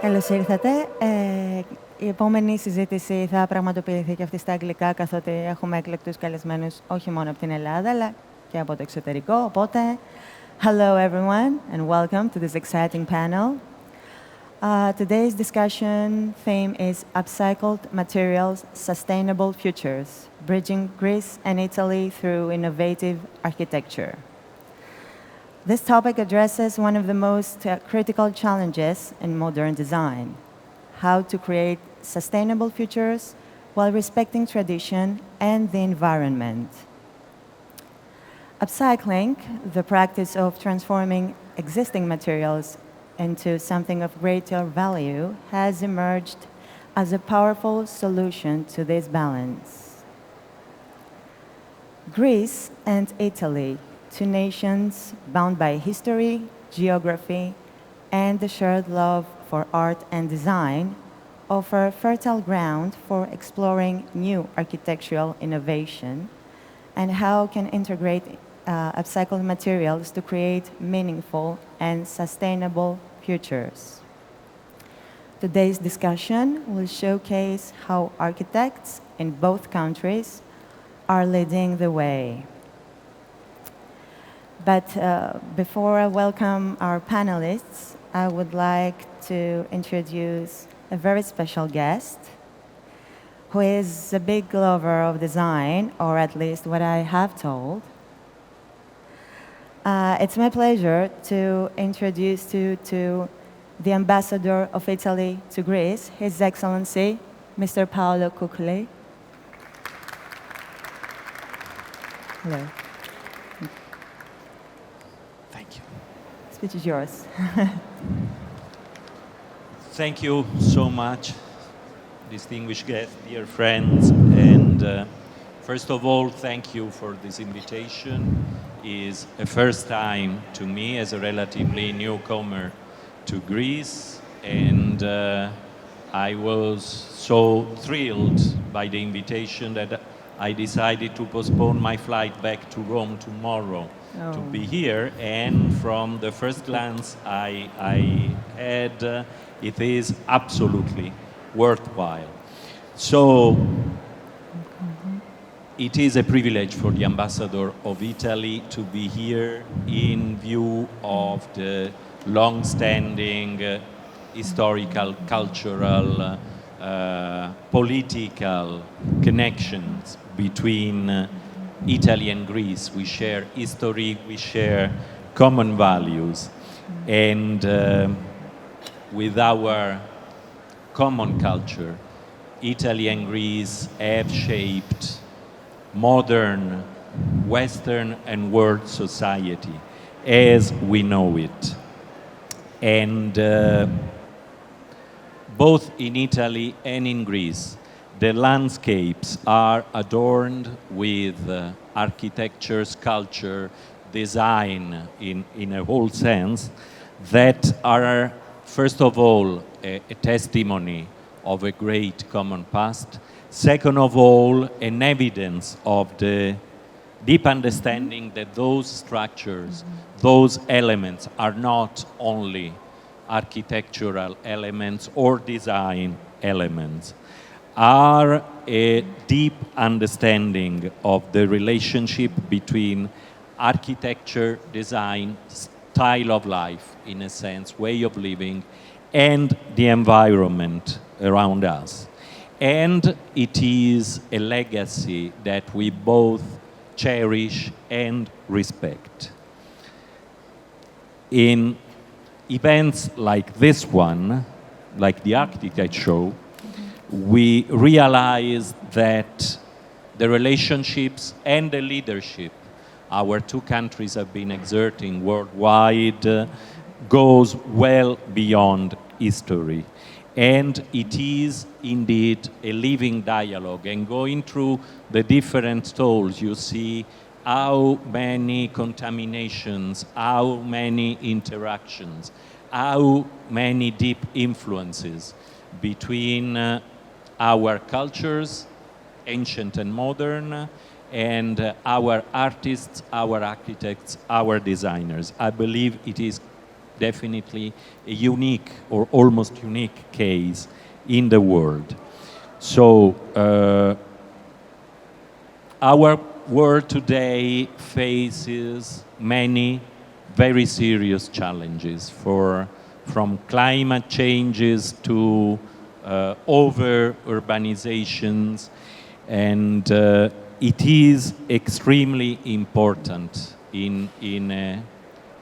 Καλώς ήρθατε. Η επόμενη συζήτηση θα πραγματοποιηθεί και αυτή στα αγγλικά, καθότι έχουμε εκλεκτούς καλεσμένους όχι μόνο από την Ελλάδα, αλλά και από το εξωτερικό. Οπότε, hello everyone, and welcome to this exciting panel. Today's discussion theme is Upcycled Materials, Sustainable Futures, Bridging Greece and Italy through Innovative Architecture. This topic addresses one of the most critical challenges in modern design: how to create sustainable futures while respecting tradition and the environment. Upcycling, the practice of transforming existing materials into something of greater value, has emerged as a powerful solution to this balance. Greece and Italy, two nations bound by history, geography, and a shared love for art and design, offer fertile ground for exploring new architectural innovation and how can integrate upcycled materials to create meaningful and sustainable futures. Today's discussion will showcase how architects in both countries are leading the way. But before I welcome our panelists, I would like to introduce a very special guest who is a big lover of design, or at least what I have told. It's my pleasure to introduce you to the Ambassador of Italy to Greece, His Excellency, Mr. Paolo Cuculi. Hello. Thank you. The speech is yours. Thank you so much, distinguished guests, dear friends, and first of all, thank you for this invitation. It's a first time to me as a relatively newcomer to Greece, and I was so thrilled by the invitation that I decided to postpone my flight back to Rome tomorrow to be here, and from the first glance I had, it is absolutely worthwhile. So, it is a privilege for the Ambassador of Italy to be here in view of the long-standing historical, cultural, political connections between Italy and Greece. We share history, we share common values, and with our common culture, Italy and Greece have shaped modern Western and world society as we know it. And both in Italy and in Greece, the landscapes are adorned with architecture, sculpture, design in a whole sense that are, first of all, a testimony of a great common past. Second of all, an evidence of the deep understanding that those structures, those elements are not only architectural elements or design elements, are a deep understanding of the relationship between architecture, design, style of life, in a sense, way of living, and the environment around us. And it is a legacy that we both cherish and respect. In events like this one, like the Architect Show, we realize that the relationships and the leadership our two countries have been exerting worldwide goes well beyond history. And it is indeed a living dialogue. And going through the different stalls, you see how many contaminations, how many interactions, how many deep influences between our cultures, ancient and modern, and our artists, our architects, our designers. I believe it is definitely a unique or almost unique case in the world. So our world today faces many very serious challenges, from climate changes to over-urbanizations, and it is extremely important in a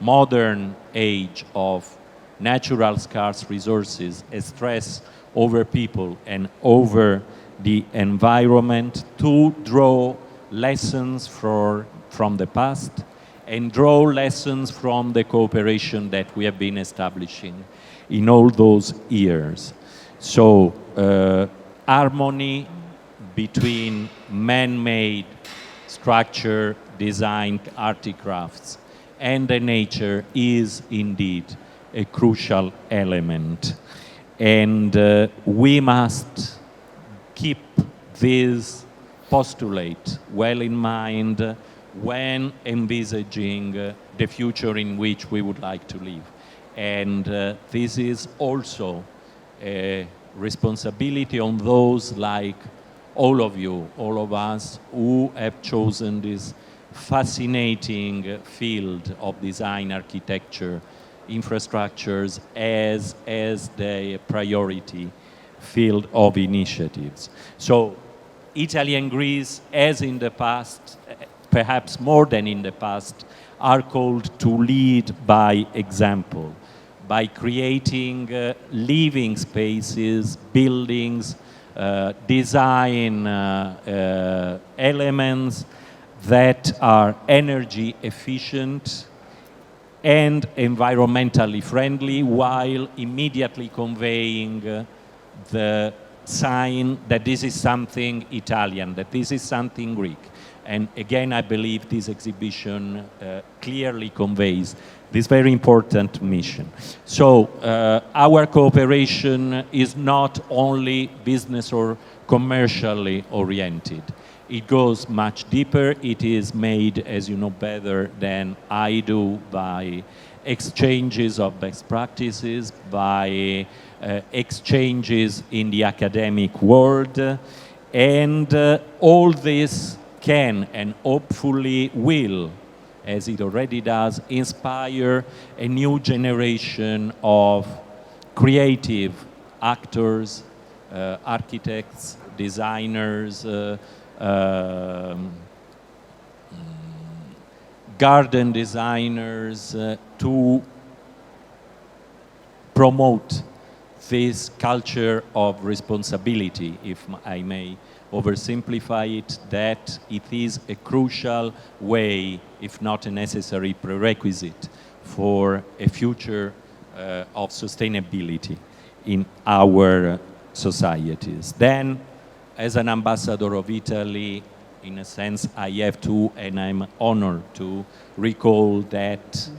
modern age of natural scarce resources, a stress over people and over the environment, to draw lessons from the past and draw lessons from the cooperation that we have been establishing in all those years. So harmony between man-made structure, design, artifacts, and the nature is indeed a crucial element. And we must keep this postulate well in mind when envisaging the future in which we would like to live. And this is also a responsibility on those like all of you, all of us, who have chosen this fascinating field of design, architecture, infrastructures as the priority field of initiatives. So Italy and Greece, as in the past, perhaps more than in the past, are called to lead by example, by creating living spaces, buildings, design elements that are energy efficient and environmentally friendly, while immediately conveying the sign that this is something Italian, that this is something Greek. And again, I believe this exhibition clearly conveys this very important mission. So our cooperation is not only business or commercially oriented. It goes much deeper. It is made, as you know better than I do, by exchanges of best practices, by exchanges in the academic world, and all this can and hopefully will, as it already does, inspire a new generation of creative actors, architects, designers, garden designers, to promote this culture of responsibility, if I may oversimplify it, that it is a crucial way, if not a necessary prerequisite, for a future of sustainability in our societies. Then, as an ambassador of Italy, in a sense, I have to, and I'm honored to, recall that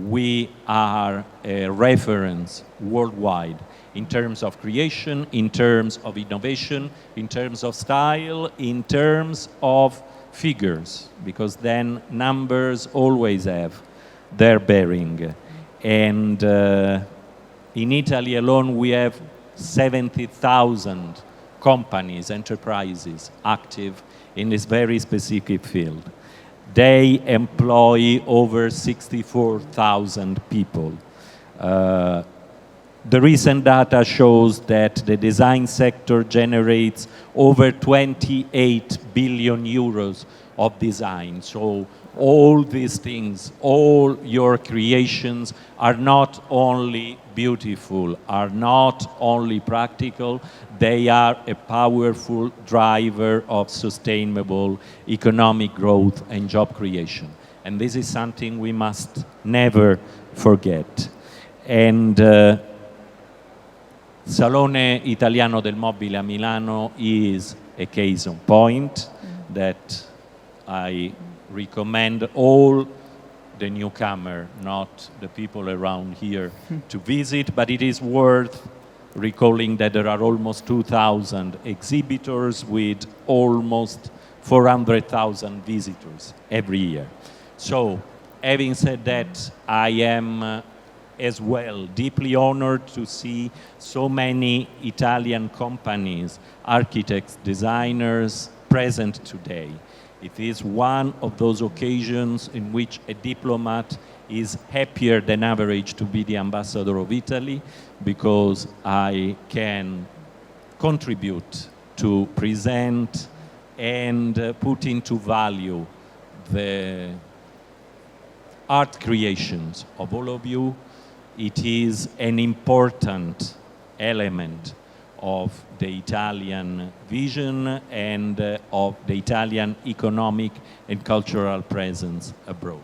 we are a reference worldwide in terms of creation, in terms of innovation, in terms of style, in terms of figures, because then numbers always have their bearing. And in Italy alone, we have 70,000 companies, enterprises active in this very specific field. They employ over 64,000 people. The recent data shows that the design sector generates over 28 billion euros of design. So all these things, all your creations are not only beautiful, are not only practical, they are a powerful driver of sustainable economic growth and job creation. And this is something we must never forget. And Salone Italiano del Mobile a Milano is a case in point that I recommend all the newcomer, not the people around here, to visit, but it is worth recalling that there are almost 2,000 exhibitors with almost 400,000 visitors every year. So, having said that, I am as well. Deeply honored to see so many Italian companies, architects, designers present today. It is one of those occasions in which a diplomat is happier than average to be the ambassador of Italy, because I can contribute to present and put into value the art creations of all of you. It is an important element of the Italian vision and of the Italian economic and cultural presence abroad.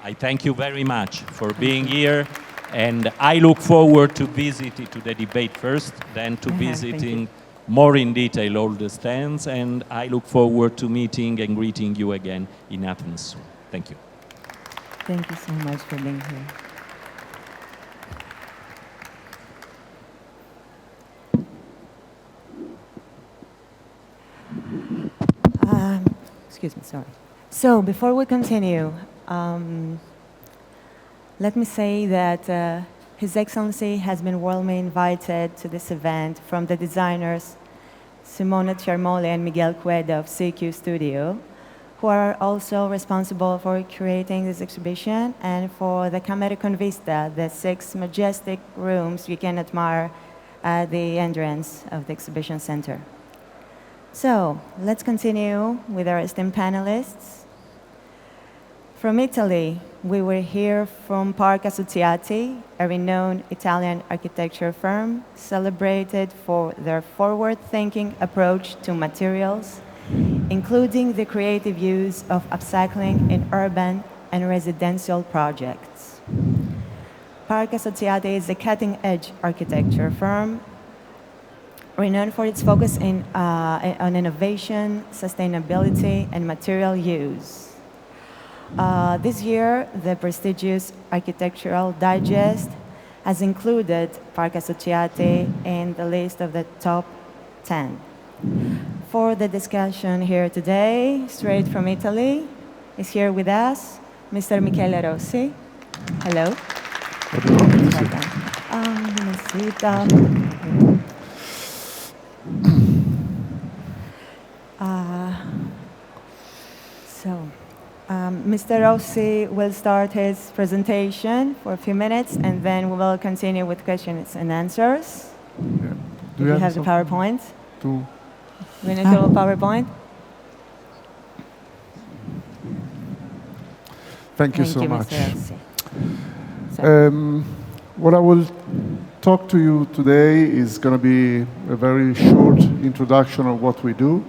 I thank you very much for being here, and I look forward to visiting to the debate first, then to visiting more in detail all the stands, and I look forward to meeting and greeting you again in Athens soon. Thank you. Thank you so much for being here. Excuse me, sorry. So before we continue, let me say that His Excellency has been warmly invited to this event from the designers 𝗦𝗱𝗲𝗿𝗁𝗁 and Michele of 𝗫𝗍𝗍 Studio, who are also responsible for creating this exhibition, and for the Camere con Vista, the 6 majestic rooms you can admire at the entrance of the exhibition center. So let's continue with our esteemed panelists. From Italy, we will hear from 𝗠liche, a renowned Italian architecture firm celebrated for their forward-thinking approach to materials, including the creative use of upcycling in urban and residential projects. 𝗠liche is a cutting-edge architecture firm renowned for its focus on innovation, sustainability, and material use. This year, the prestigious Architectural Digest has included 𝗠liche in the list of the top 10. For the discussion here today, straight from Italy, is here with us Mr. Michele Rossi. Hello. Mr. Rossi will start his presentation for a few minutes, and then we will continue with questions and answers. Yeah. Do you have the PowerPoint? To We need to have a PowerPoint? Thank you so Mr. much. Rossi. So, What I will talk to you today is going to be a very short introduction of what we do.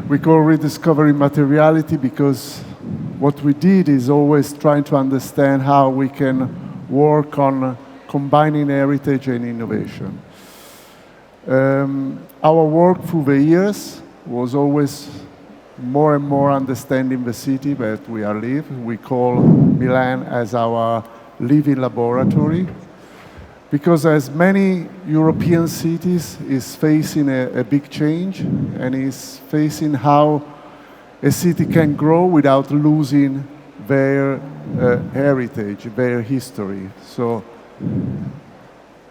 We call rediscovering materiality because what we did is always trying to understand how we can work on combining heritage and innovation. Our work through the years was always more and more understanding the city that we are living. We call Milan as our living laboratory, because as many European cities is facing a big change and is facing how a city can grow without losing their heritage, their history. So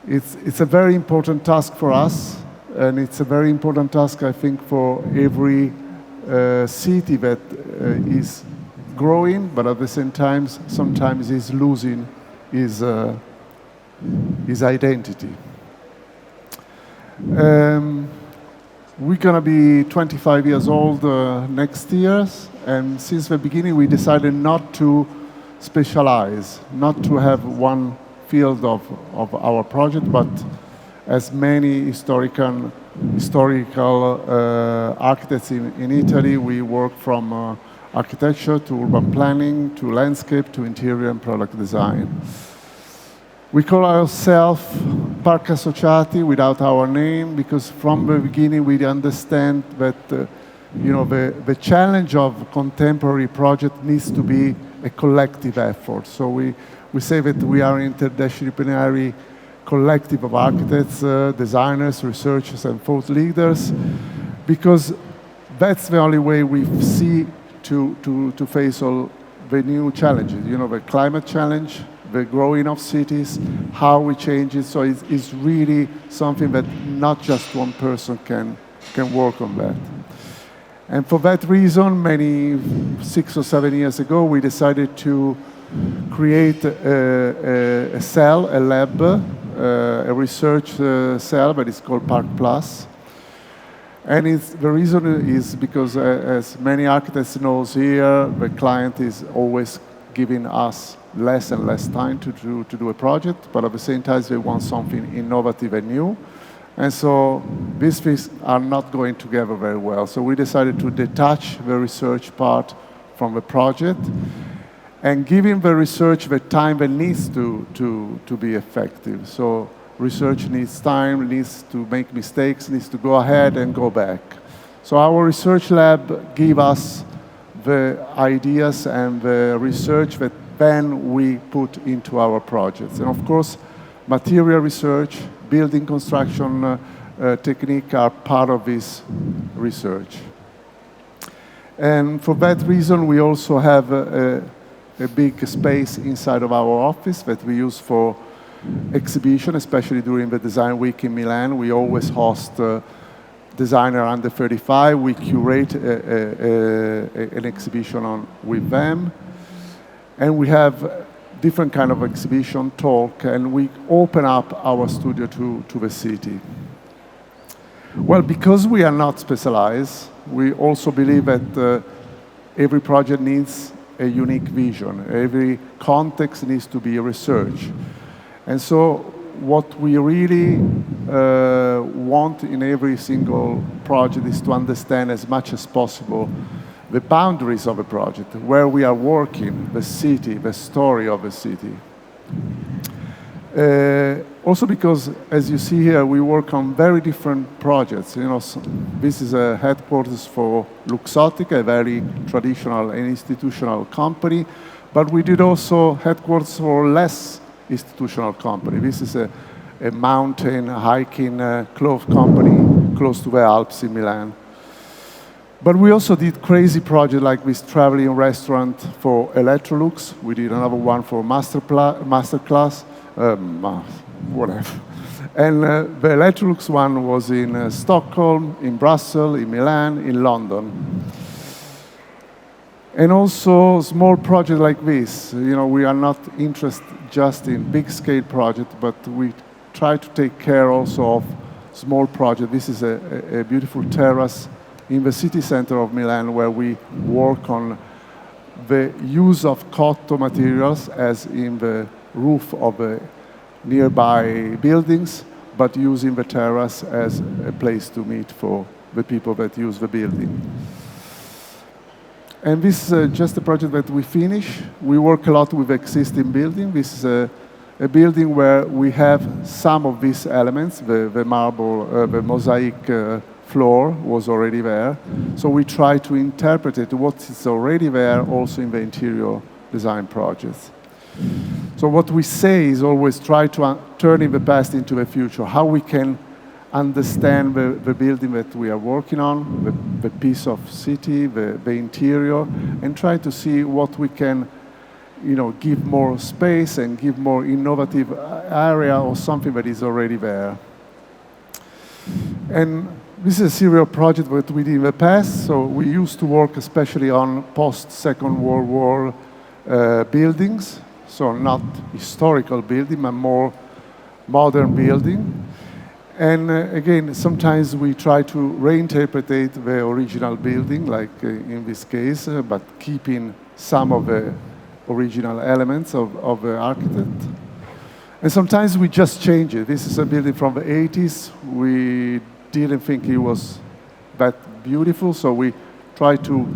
it's a very important task for us, and it's a very important task, I think, for every city that is growing, but at the same time, sometimes is losing his identity. We're going to be 25 years old next year, and since the beginning we decided not to specialize, not to have one field of our project, but as many historical architects in Italy, we work from architecture to urban planning to landscape to interior and product design. We call ourselves Park Associati without our name, because from the beginning we understand that the challenge of contemporary project needs to be a collective effort. So we say that we are an interdisciplinary collective of architects, designers, researchers, and thought leaders, because that's the only way we see to face all the new challenges. The climate challenge, the growing of cities, how we change it. So it's really something that not just one person can work on that. And for that reason, 6 or 7 years ago, we decided to create a cell, a lab, a research cell that is called Park Plus. And the reason is because, as many architects know here, the client is always giving us less and less time to do a project, but at the same time, they want something innovative and new. And so these things are not going together very well. So we decided to detach the research part from the project and giving the research the time that needs to be effective. So research needs time, needs to make mistakes, needs to go ahead and go back. So our research lab gives us the ideas and the research that then we put into our projects. And of course, material research, building construction technique are part of this research. And for that reason, we also have a big space inside of our office that we use for exhibition, especially during the Design Week in Milan. We always host designer under 35. We curate an exhibition with them. And we have different kind of exhibition, talk, and we open up our studio to the city. Well, because we are not specialized, we also believe that every project needs a unique vision. Every context needs to be research. And so what we really want in every single project is to understand as much as possible the boundaries of a project, where we are working, the city, the story of the city. Also because, as you see here, we work on very different projects. You know, so this is a headquarters for 𝗦𝗽𝗲𝗿𝗁𝗁, a very traditional and institutional company, but we did also headquarters for less institutional company. This is a mountain hiking cloth company close to the Alps in Milan. But we also did crazy projects like this traveling restaurant for Electrolux. We did another one for Masterclass, whatever. And the Electrolux one was in Stockholm, in Brussels, in Milan, in London. And also small projects like this. You know, we are not interested just in big scale projects, but we try to take care also of small projects. This is a beautiful terrace in the city center of Milan, where we work on the use of cotton materials as in the roof of the nearby buildings, but using the terrace as a place to meet for the people that use the building. And this is just a project that we finish. We work a lot with existing building. This is a building where we have some of these elements, the marble, the mosaic floor was already there. So we try to interpret it, what is already there, also in the interior design projects. So what we say is always try to turn the past into the future, how we can understand the building that we are working on, the piece of city, the interior, and try to see what we can, you know, give more space and give more innovative area or something that is already there. And this is a serial project that we did in the past. So we used to work especially on post-Second World War buildings. So not historical building, but more modern building. And again, sometimes we try to reinterpret the original building, like in this case, but keeping some of the original elements of the architect. And sometimes we just change it. This is a building from the 80s. We didn't think it was that beautiful, so we try to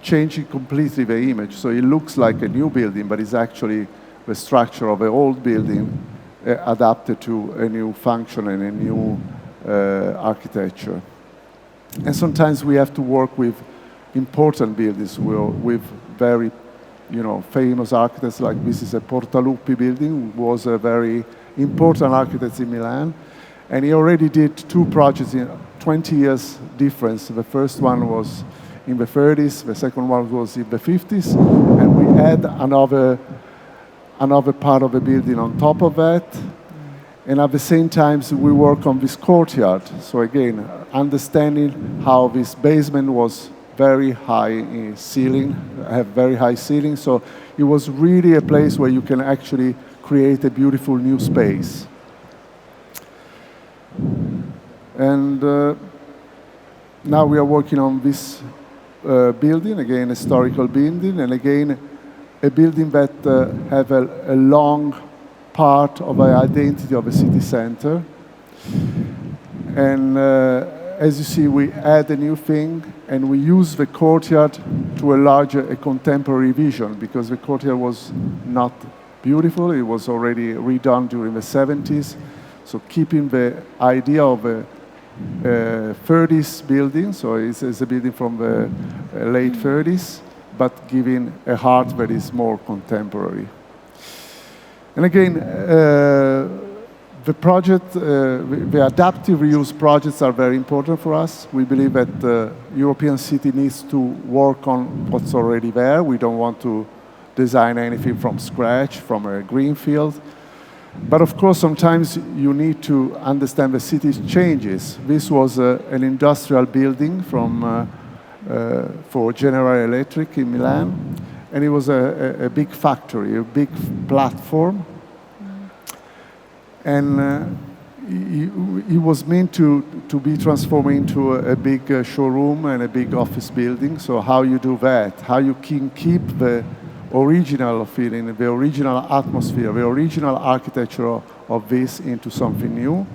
change it completely, the image. So it looks like a new building, but it's actually the structure of an old building adapted to a new function and a new architecture. And sometimes we have to work with important buildings, with very, you know, famous architects, like this is a Portaluppi building, who was a very important architect in Milan. And he already did 2 projects in 20 years difference. The first one was in the 30s, the second one was in the 50s, and we had another part of the building on top of that. And at the same time, we work on this courtyard. So again, understanding how this basement was very high in ceiling, have very high ceiling. So it was really a place where you can actually create a beautiful new space. And now we are working on this building, again, a historical building, and again, a building that have a long part of the identity of a city center. And as you see, we add a new thing, and we use the courtyard to enlarge a contemporary vision, because the courtyard was not beautiful. It was already redone during the 70s. So keeping the idea of a 30s building, so it's a building from the late 30s, but giving a heart that is more contemporary. And again, the project, the adaptive reuse projects are very important for us. We believe that the European city needs to work on what's already there. We don't want to design anything from scratch, from a greenfield. But of course, sometimes you need to understand the city's changes. This was an industrial building for General Electric in Milan, and it was a big factory, a big platform. And it was meant to be transformed into a big showroom and a big office building. So how you do that? How you can keep the original feeling, the original atmosphere, the original architecture of this into something new.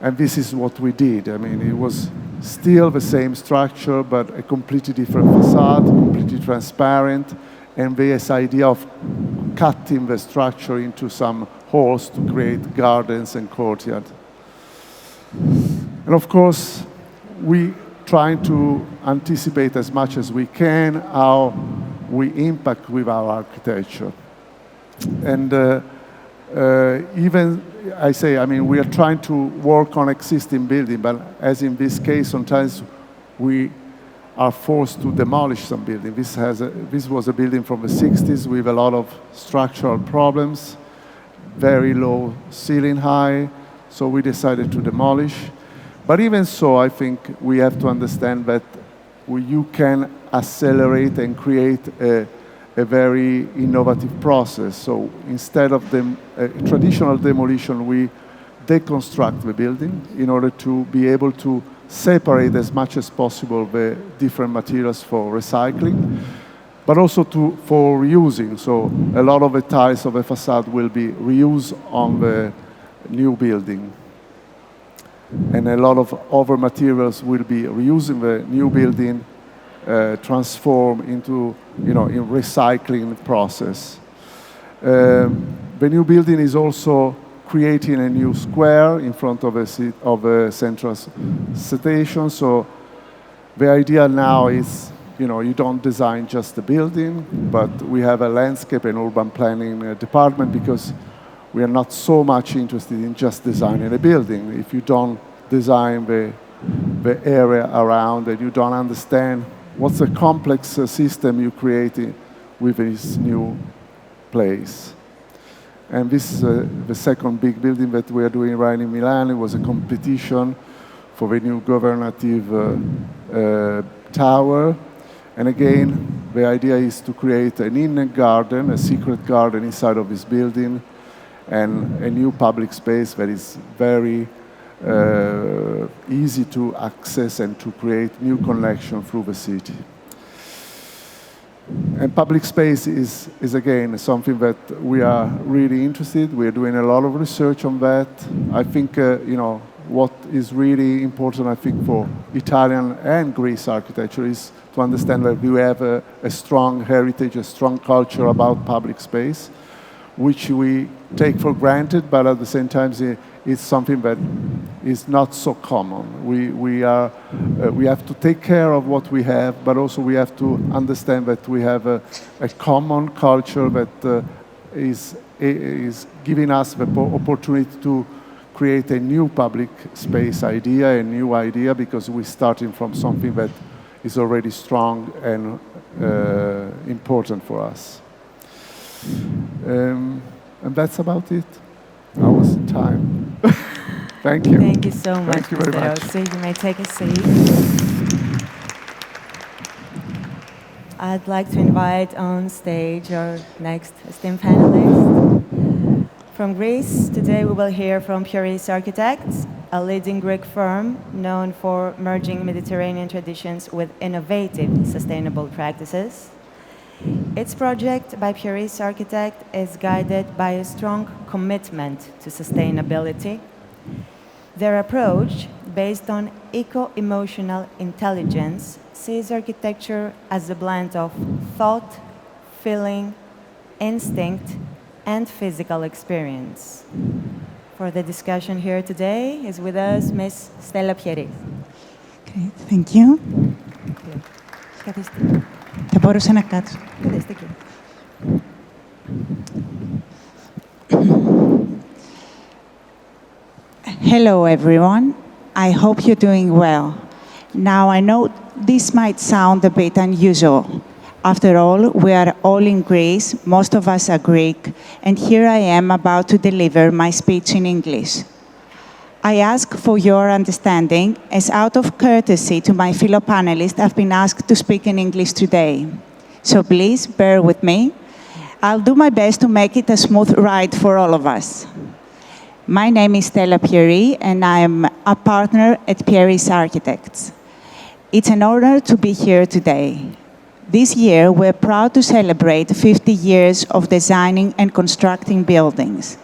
And this is what we did. I mean, it was still the same structure, but a completely different facade, completely transparent, and this idea of cutting the structure into some halls to create gardens and courtyard. And of course, we trying to anticipate as much as we can how we impact with our architecture. And even, I mean, we are trying to work on existing building, but as in this case, sometimes we are forced to demolish some building. This was a building from the 60s with a lot of structural problems, very low ceiling height, so we decided to demolish. But even so, I think we have to understand that you can accelerate and create a very innovative process. So instead of traditional demolition, we deconstruct the building in order to be able to separate as much as possible the different materials for recycling, but also for reusing. So a lot of the tiles of the facade will be reused on the new building. And a lot of other materials will be reused in the new building, transform into, in recycling process. The new building is also creating a new square in front of a central station. So the idea now is, you don't design just the building, but we have a landscape and urban planning department, because we are not so much interested in just designing a building. If you don't design the area around and you don't understand what's the complex system you create with this new place. And this is the second big building that we are doing right in Milan. It was a competition for the new governative tower. And again, the idea is to create an inner garden, a secret garden inside of this building, and a new public space that is very easy to access and to create new connection through the city. And public space is again something that we are really interested. We are doing a lot of research on that. I think what is really important, I think, for Italian and Greece architecture is to understand that we have a strong heritage, a strong culture about public space, which we take for granted, but at the same time, it's something that is not so common. We have to take care of what we have, but also we have to understand that we have a common culture that is giving us the opportunity to create a new public space idea, a new idea, because we're starting from something that is already strong and important for us. And that's about it. I was in time. Thank you. Thank you so much, Thank you very Mr. much. Rossi. You may take a seat. I'd like to invite on stage our next esteemed panelist. From Greece, today we will hear from Pieris Architects, a leading Greek firm known for merging Mediterranean traditions with innovative sustainable practices. Its project by Pieris Architect is guided by a strong commitment to sustainability. Their approach, based on eco-emotional intelligence, sees architecture as a blend of thought, feeling, instinct, and physical experience. For the discussion here today is with us Ms. Stella Pieri. Okay, thank you. Καθίστε. Θα μπορούσα να κάτσω. Καθίστε εκεί. Hello, everyone. I hope you're doing well. Now, I know this might sound a bit unusual. After all, we are all in Greece, most of us are Greek, and here I am about to deliver my speech in English. I ask for your understanding, as out of courtesy to my fellow panelists, I've been asked to speak in English today. So please, bear with me. I'll do my best to make it a smooth ride for all of us. My name is Stella Pieri, and I'm a partner at Pieris Architects. It's an honor to be here today. This year, we're proud to celebrate 50 years of designing and constructing buildings,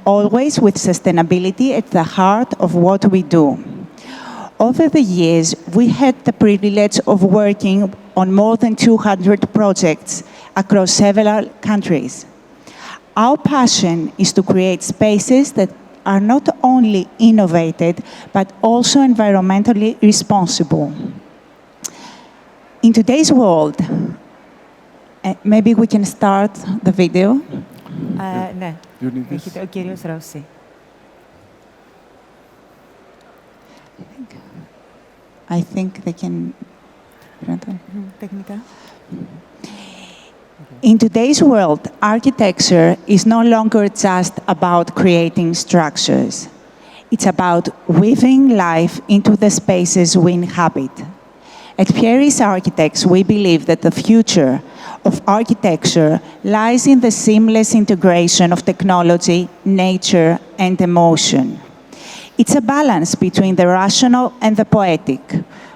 always with sustainability at the heart of what we do. Over the years, we had the privilege of working on more than 200 projects across several countries. Our passion is to create spaces that are not only innovative, but also environmentally responsible. In today's world, maybe we can start the video. Ναι, You need this? έχετε ο κύριος Ρossi. I think they can... Τεχνικά. In today's world, architecture is no longer just about creating structures. It's about weaving life into the spaces we inhabit. At Pieris Architects, we believe that the future of architecture lies in the seamless integration of technology, nature, and emotion. It's a balance between the rational and the poetic,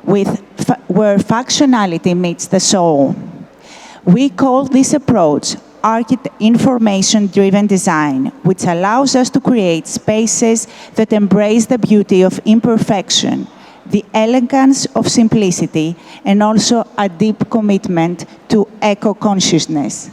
where functionality meets the soul. We call this approach information-driven design, which allows us to create spaces that embrace the beauty of imperfection, the elegance of simplicity, and also a deep commitment to eco-consciousness.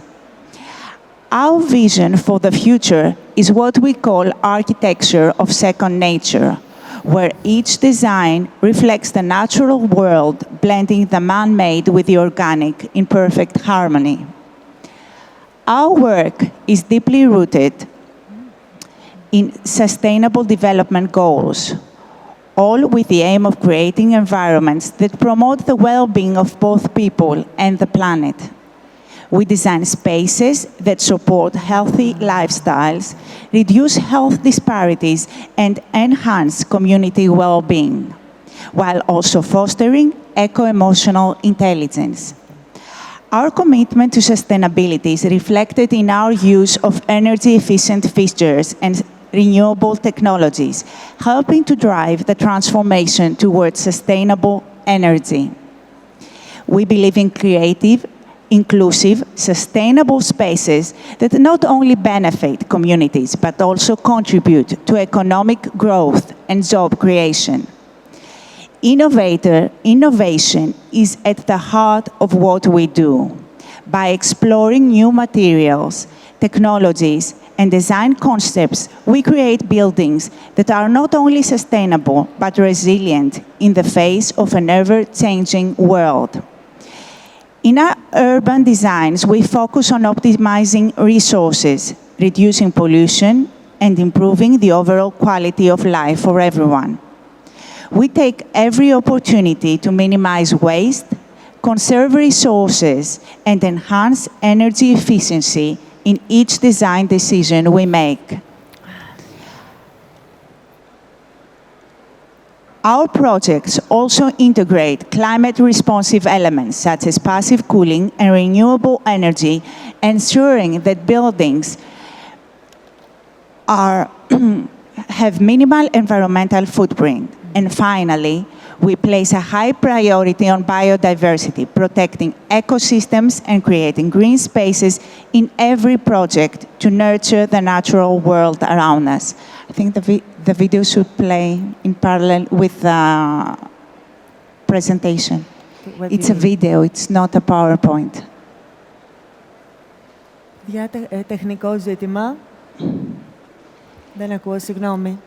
Our vision for the future is what we call architecture of second nature, where each design reflects the natural world, blending the man-made with the organic in perfect harmony. Our work is deeply rooted in sustainable development goals, all with the aim of creating environments that promote the well-being of both people and the planet. We design spaces that support healthy lifestyles, reduce health disparities, and enhance community well-being, while also fostering eco-emotional intelligence. Our commitment to sustainability is reflected in our use of energy-efficient fixtures and renewable technologies, helping to drive the transformation towards sustainable energy. We believe in creative, inclusive, sustainable spaces that not only benefit communities, but also contribute to economic growth and job creation. Innovation is at the heart of what we do. By exploring new materials, technologies, and design concepts, we create buildings that are not only sustainable, but resilient in the face of an ever-changing world. In our urban designs, we focus on optimizing resources, reducing pollution, and improving the overall quality of life for everyone. We take every opportunity to minimize waste, conserve resources, and enhance energy efficiency in each design decision we make. Our projects also integrate climate-responsive elements such as passive cooling and renewable energy, ensuring that buildings have minimal environmental footprint. And finally, we place a high priority on biodiversity, protecting ecosystems and creating green spaces in every project to nurture the natural world around us. I think the video should play in parallel with the presentation. It's a video, it's not a PowerPoint. Για τεχνικό ζήτημα. Δεν ακούω, συγγνώμη.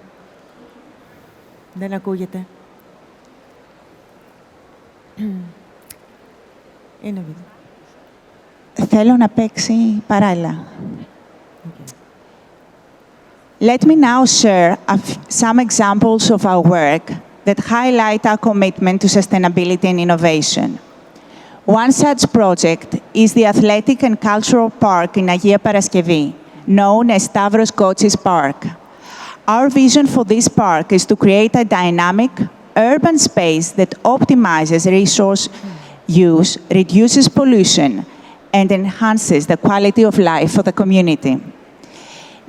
Δεν ακούγεται. Είναι βίντεο. Θέλω να παίξει παράλληλα. Let me now share some examples of our work that highlight our commitment to sustainability and innovation. One such project is the Athletic and Cultural Park in 𝗦𝗽𝗲𝗿𝗁, known as 𝗦𝗲𝗲𝗿𝘁cije Park. Our vision for this park is to create a dynamic, urban space that optimizes resource use, reduces pollution, and enhances the quality of life for the community.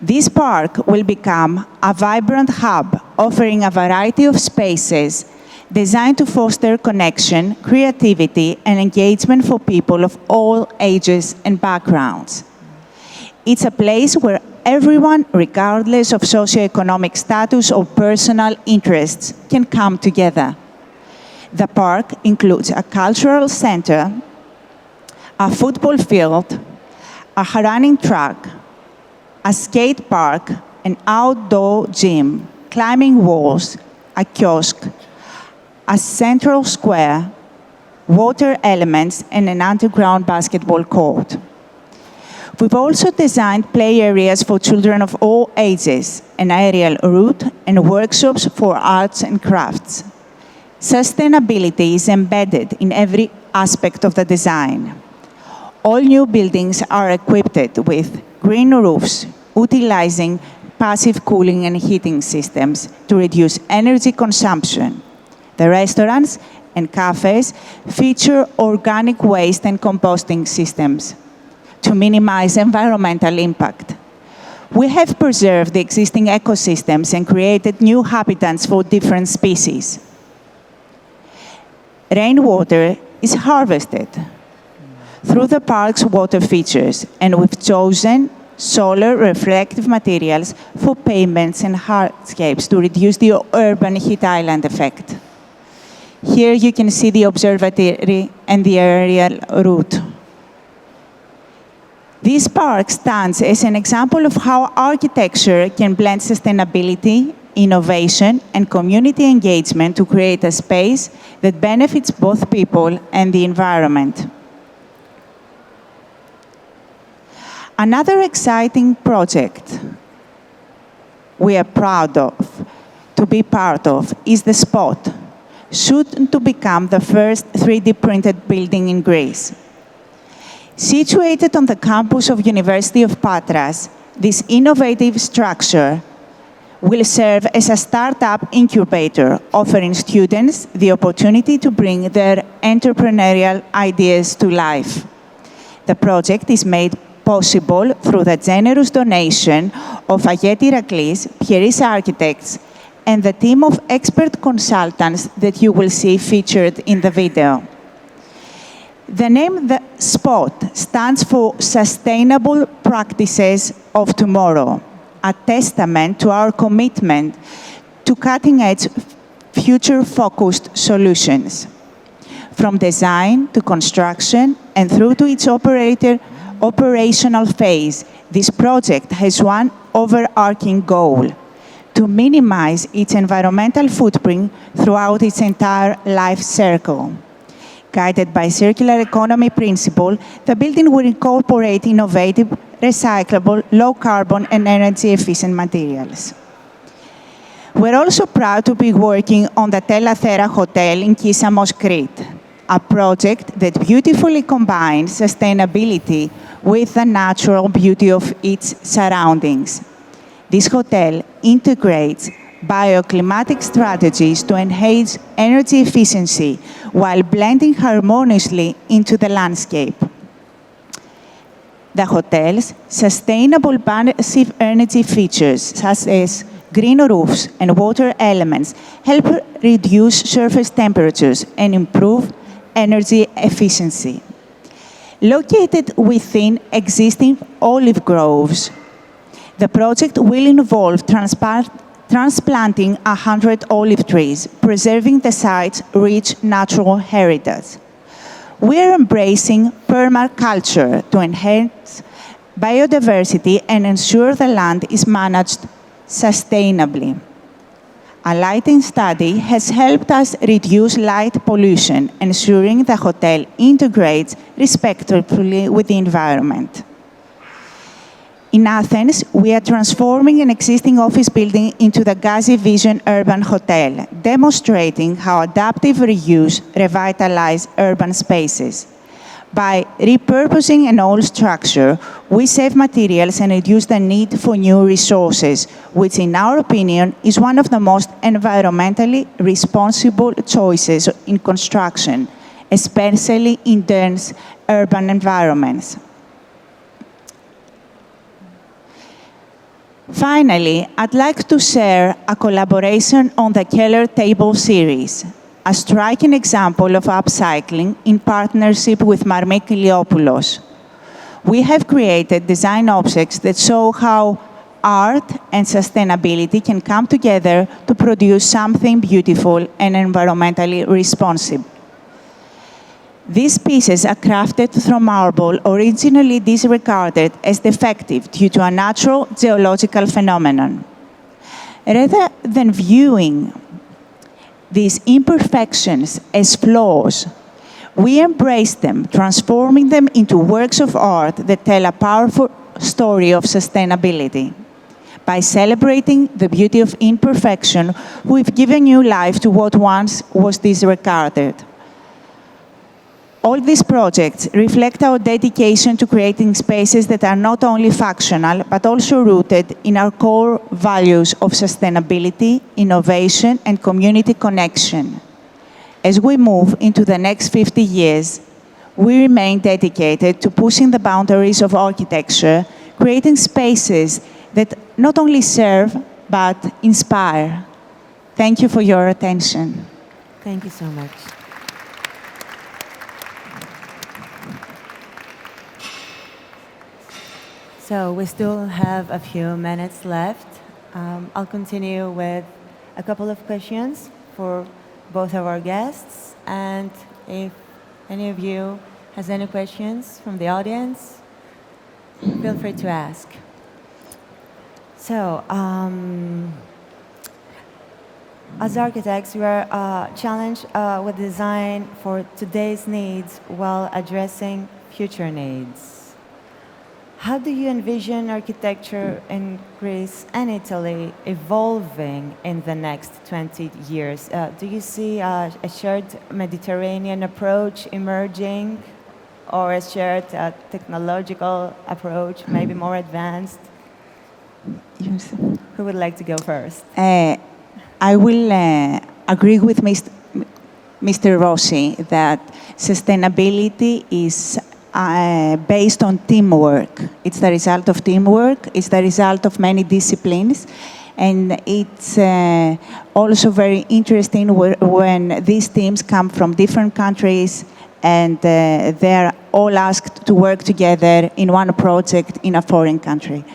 This park will become a vibrant hub, offering a variety of spaces designed to foster connection, creativity, and engagement for people of all ages and backgrounds. It's a place where everyone, regardless of socioeconomic status or personal interests, can come together. The park includes a cultural center, a football field, a running track, a skate park, an outdoor gym, climbing walls, a kiosk, a central square, water elements, and an underground basketball court. We've also designed play areas for children of all ages, an aerial route, and workshops for arts and crafts. Sustainability is embedded in every aspect of the design. All new buildings are equipped with green roofs, utilizing passive cooling and heating systems to reduce energy consumption. The restaurants and cafes feature organic waste and composting systems to minimize environmental impact. We have preserved the existing ecosystems and created new habitats for different species. Rainwater is harvested through the park's water features, and we've chosen solar reflective materials for pavements and hardscapes to reduce the urban heat island effect. Here you can see the observatory and the aerial route. This park stands as an example of how architecture can blend sustainability, innovation, and community engagement to create a space that benefits both people and the environment. Another exciting project we are proud of to be part of is the Spot, soon to become the first 3D printed building in Greece. Situated on the campus of University of Patras, this innovative structure will serve as a startup incubator, offering students the opportunity to bring their entrepreneurial ideas to life. The project is made possible through the generous donation of 𝗦𝗽𝗲𝗿𝗁𝗁𝗁𝗍 Pieris architects and the team of expert consultants that you will see featured in the video. The name the Spot stands for Sustainable Practices of Tomorrow, a testament to our commitment to cutting-edge, future-focused solutions. From design to construction and through to its operational phase, this project has one overarching goal: to minimize its environmental footprint throughout its entire life cycle. Guided by circular economy principle, the building will incorporate innovative, recyclable, low-carbon, and energy-efficient materials. We're also proud to be working on the Stella Hotel in 𝗪 Crete. a project that beautifully combines sustainability with the natural beauty of its surroundings. This hotel integrates bioclimatic strategies to enhance energy efficiency while blending harmoniously into the landscape. The hotel's sustainable passive energy features, such as green roofs and water elements, help reduce surface temperatures and improve energy efficiency. Located within existing olive groves, the project will involve transplanting 100 olive trees, preserving the site's rich natural heritage. We are embracing permaculture to enhance biodiversity and ensure the land is managed sustainably. A lighting study has helped us reduce light pollution, ensuring the hotel integrates respectfully with the environment. In Athens, we are transforming an existing office building into the 𝗠𝗲𝗿𝗁 Vision Urban Hotel, demonstrating how adaptive reuse revitalizes urban spaces. By repurposing an old structure, we save materials and reduce the need for new resources, which in our opinion is one of the most environmentally responsible choices in construction, especially in dense urban environments. Finally, I'd like to share a collaboration on the Keller Table series, a striking example of upcycling in partnership with 𝗦𝗽𝗲𝗿𝗁. We have created design objects that show how art and sustainability can come together to produce something beautiful and environmentally responsive. These pieces are crafted from marble originally disregarded as defective due to a natural geological phenomenon. Rather than viewing these imperfections as flaws, we embrace them, transforming them into works of art that tell a powerful story of sustainability. By celebrating the beauty of imperfection, we've given new life to what once was disregarded. All these projects reflect our dedication to creating spaces that are not only functional, but also rooted in our core values of sustainability, innovation, and community connection. As we move into the next 50 years, we remain dedicated to pushing the boundaries of architecture, creating spaces that not only serve, but inspire. Thank you for your attention. Thank you so much. So we still have a few minutes left. I'll continue with a couple of questions for both of our guests. And if any of you has any questions from the audience, feel free to ask. So, as architects, we are challenged with design for today's needs while addressing future needs. How do you envision architecture in Greece and Italy evolving in the next 20 years? Do you see a shared Mediterranean approach emerging, or a shared technological approach, maybe more advanced? Yes. Who would like to go first? I will agree with Mr. Rossi that sustainability is based on teamwork. It's the result of teamwork. It's the result of many disciplines. And it's also very interesting when these teams come from different countries and they're all asked to work together in one project in a foreign country.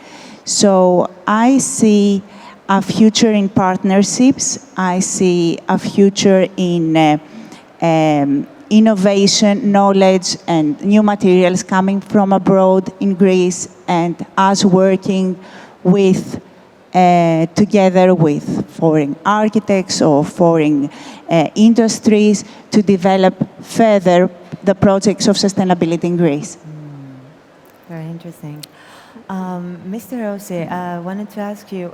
So I see a future in partnerships. I see a future in innovation, knowledge, and new materials coming from abroad in Greece, and us working with, together with foreign architects or foreign industries to develop further the projects of sustainability in Greece. Very interesting. Mr. Rossi, I wanted to ask you,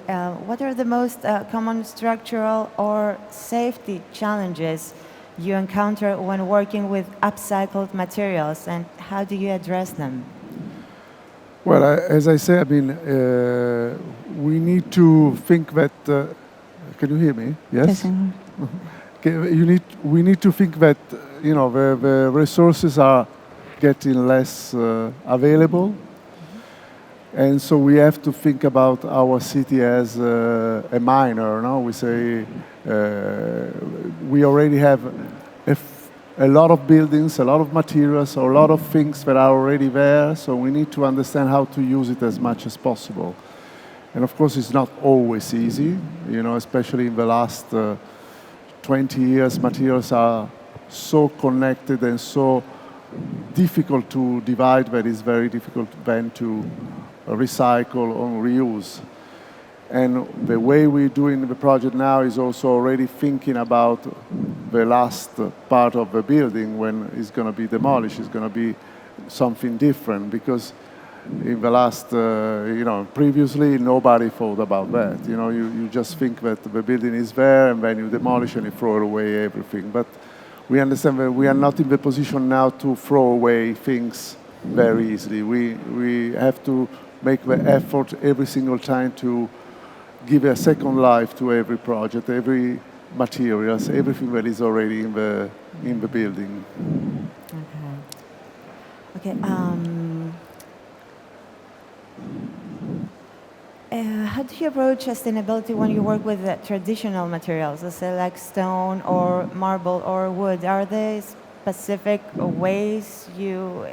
what are the most common structural or safety challenges you encounter when working with upcycled materials, and how do you address them? Well, as I say, I mean, we need to think that. Can you hear me? Yes. Okay, we need to think that the resources are getting less available, and so we have to think about our city as a miner. No, we say we already have a lot of buildings, a lot of materials, a lot of things that are already there. So we need to understand how to use it as much as possible. And of course, it's not always easy, especially in the last 20 years, materials are so connected and so difficult to divide that it's very difficult then to recycle or reuse. And the way we're doing the project now is also already thinking about the last part of the building when it's going to be demolished. It's going to be something different because in the last, previously nobody thought about that. You just think that the building is there and then you demolish and you throw away everything. But we understand that we are not in the position now to throw away things very easily. We have to make the effort every single time to give a second life to every project, every materials, everything that is already in the building. Okay. How do you approach sustainability when you work with traditional materials, let's say like stone or marble or wood? Are there specific ways you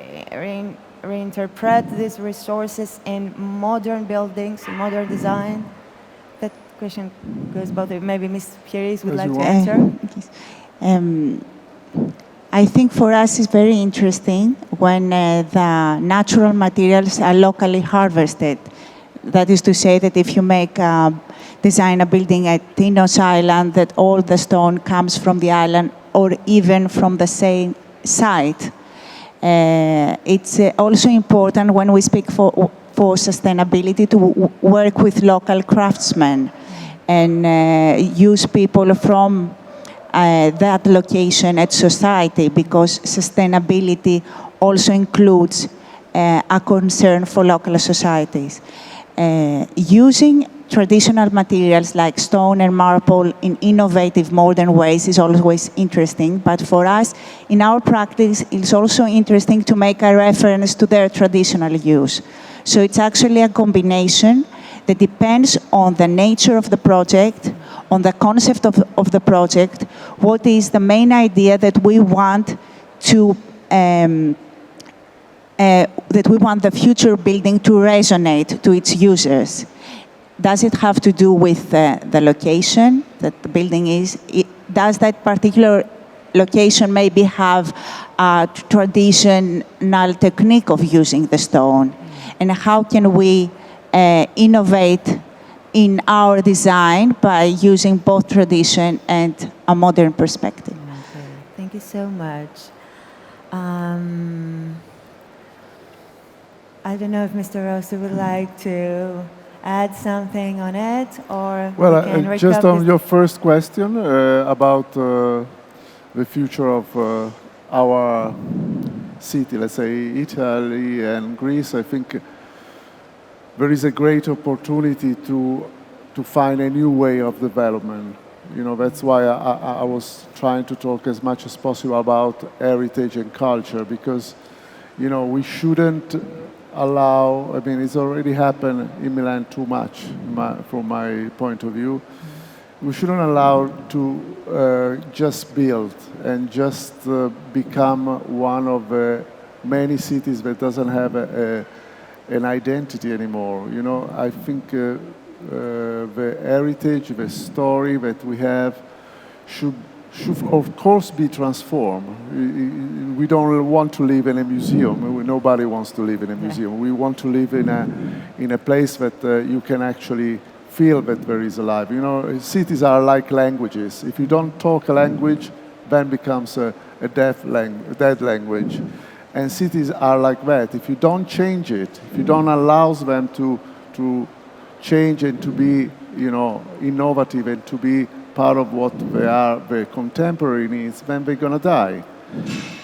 reinterpret these resources in modern buildings, in modern design? That question goes both ways. Maybe Ms. Pieris would like to answer. I think for us it's very interesting when the natural materials are locally harvested. That is to say that if you design a building at Tinos Island, that all the stone comes from the island or even from the same site. It's also important when we speak for sustainability to work with local craftsmen and use people from that location at society, because sustainability also includes a concern for local societies. Using traditional materials like stone and marble in innovative modern ways is always interesting, but for us, in our practice, it's also interesting to make a reference to their traditional use. So it's actually a combination that depends on the nature of the project, on the concept of the project, what is the main idea that we want to that we want the future building to resonate to its users. Does it have to do with the location that the building is? Does that particular location maybe have a traditional technique of using the stone? And how can we innovate in our design by using both tradition and a modern perspective? Okay. Thank you so much. I don't know if Mr. Rossi would like to add something on it, or well, just on your first question about the future of our city, let's say Italy and Greece, I think there is a great opportunity to find a new way of development. That's why I was trying to talk as much as possible about heritage and culture, because we shouldn't allow, I mean, it's already happened in Milan too much, from my point of view. We shouldn't allow to just build and just become one of the many cities that doesn't have an identity anymore. I think the heritage, the story that we have should of course be transformed. We don't want to live in a museum. Nobody wants to live in a museum. We want to live in a place that you can actually feel that there is a life. Cities are like languages. If you don't talk a language, then becomes a dead language. And cities are like that. If you don't change it, if you don't allow them to change and to be, innovative and to be part of what they are, the contemporary needs, then they're going to die.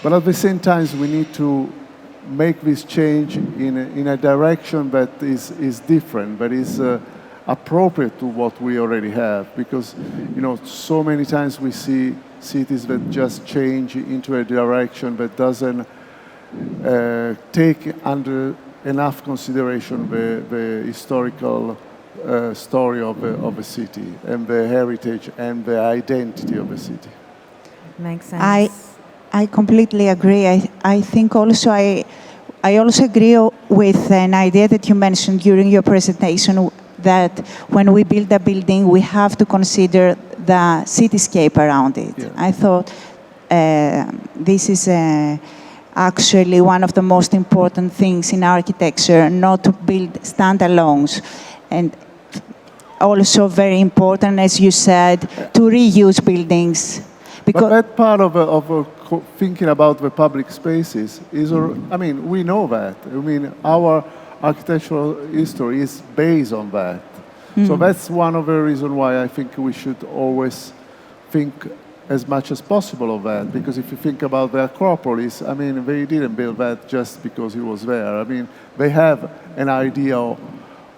But at the same time, we need to make this change in a direction that is different, that is appropriate to what we already have. Because, you know, so many times we see cities that just change into a direction that doesn't take under enough consideration the historical story of a city and the heritage and the identity of a city. Makes sense. I completely agree. I think also I also agree with an idea that you mentioned during your presentation, that when we build a building, we have to consider the cityscape around it. Yeah. I thought this is actually one of the most important things in architecture, not to build standalones. And also very important, as you said, to reuse buildings. But that part of thinking about the public spaces is, I mean, we know that. I mean, our architectural history is based on that. So that's one of the reasons why I think we should always think as much as possible of that. Because if you think about the Acropolis, I mean, they didn't build that just because it was there. I mean, they have an idea of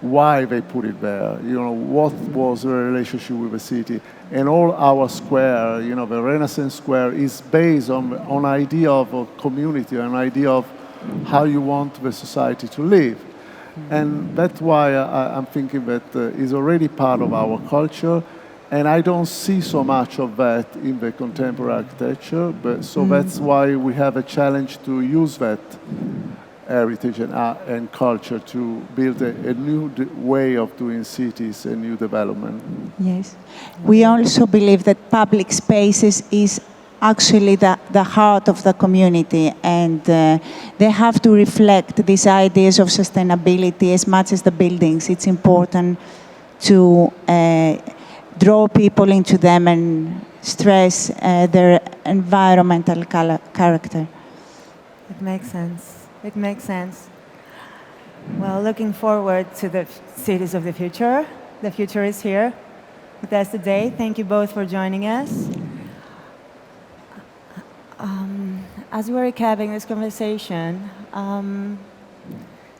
why they put it there, you know, what was the relationship with the city. And all our square, you know, the Renaissance Square is based on idea of a community, an idea of how you want the society to live. And that's why I'm thinking that is already part of our culture. And I don't see so much of that in the contemporary architecture. But so that's why we have a challenge to use that heritage and culture to build a new way of doing cities and new development. Yes. We also believe that public spaces is actually the heart of the community, and they have to reflect these ideas of sustainability as much as the buildings. It's important to draw people into them and stress their environmental character. It makes sense. It makes sense. Well, looking forward to the cities of the future. The future is here with us today. Thank you both for joining us. As we're recapping this conversation,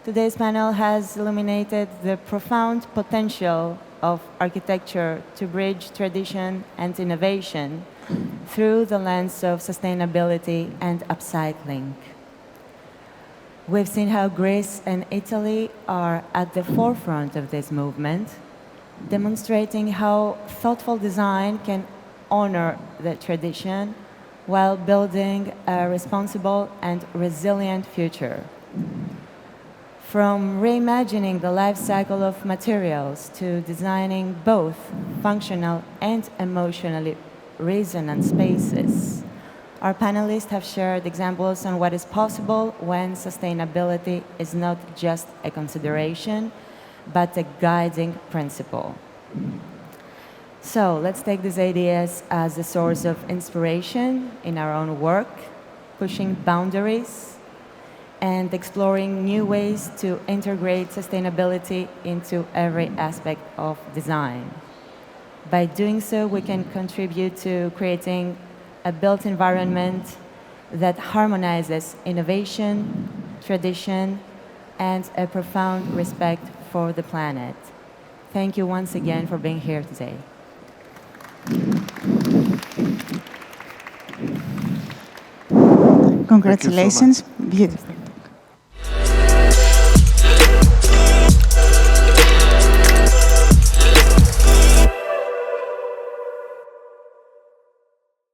today's panel has illuminated the profound potential of architecture to bridge tradition and innovation through the lens of sustainability and upcycling. We've seen how Greece and Italy are at the forefront of this movement, demonstrating how thoughtful design can honor the tradition while building a responsible and resilient future. From reimagining the life cycle of materials to designing both functional and emotionally resonant spaces, our panelists have shared examples on what is possible when sustainability is not just a consideration, but a guiding principle. So let's take these ideas as a source of inspiration in our own work, pushing boundaries and exploring new ways to integrate sustainability into every aspect of design. By doing so, we can contribute to creating a built environment that harmonizes innovation, tradition, and a profound respect for the planet. Thank you once again for being here today. Congratulations. Thank you so much. Beautiful.